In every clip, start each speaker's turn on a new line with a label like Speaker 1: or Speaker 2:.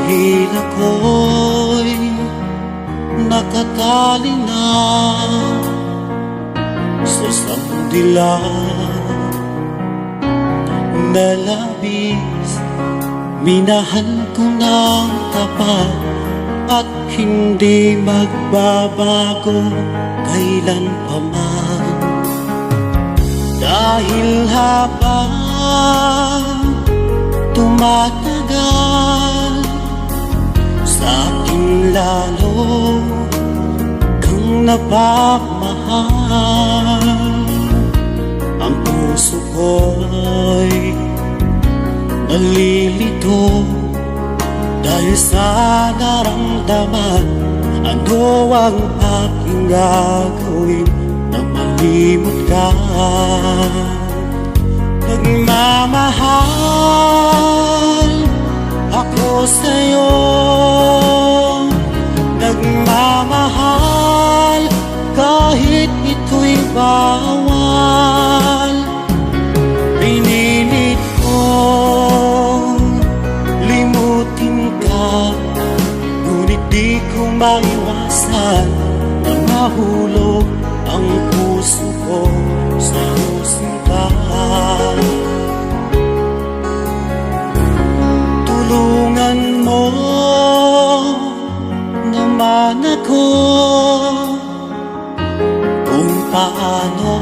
Speaker 1: Dahil ako'y nakatali na sa sandilan na labis, minahal ko ng tapat at hindi magbabago kailanpaman. Dahil habang tumatagal, sa'kin lalo kang napapamahal. Ang puso ko'y nalilito dahil sa naramdaman. Ano ang aking gagawin na malimot ka? Nagmamahal ako sa'yo, nagmamahal kahit ito'y bawal. Pinilit kong limutin ka, ngunit di ko maiwasan na mahulog ang puso ko sa iyong sinta. Tulungan mo naman ako kung paano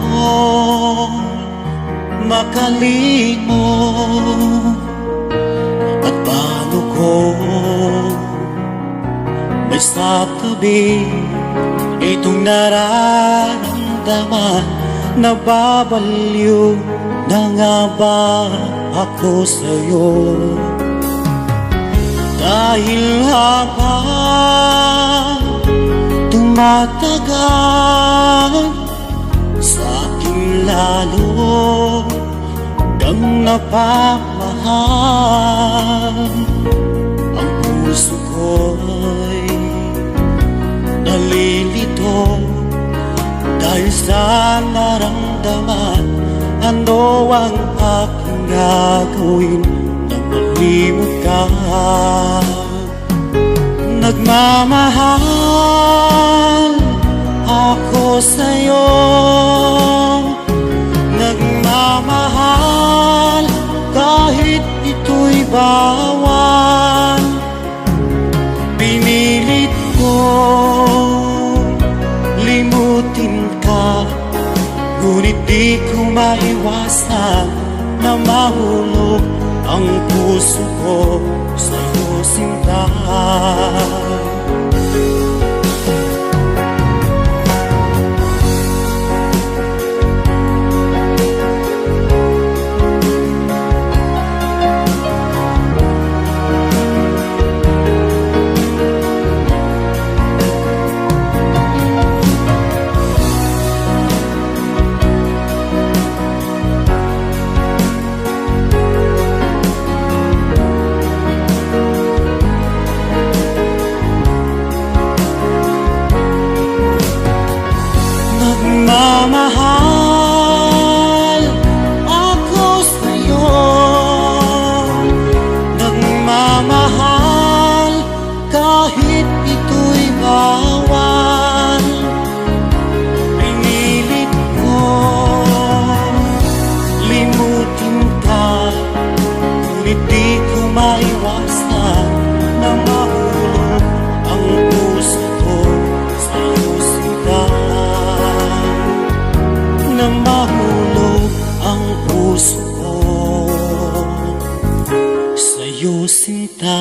Speaker 1: makalimot at paano ko maisatabi itong nararamdaman. Nababaliw na nga ba ako sa'yo? Dahil habang tumatagal, sa'kin lalo kang napapamahal. Ang puso ko'y nalilito dahil sa naramdaman. Ano ang aking gagawin na malimot ka? Nagmamahal ako sa'yo, nagmamahal kahit ito'y bawal. Pinilit ko limutin ka, ngunit di ko maiwasan na mahulog ang puso ko sa iyong sinta. Nagmamahal ako sa'yo, nagmamahal kahit ito'y bawal. Pinilit ko limutin ka, ngunit di ko maiwasan na mahulog ang puso ko sa iyong sinta. Na mahulog ang puso ko sa iyong sinta.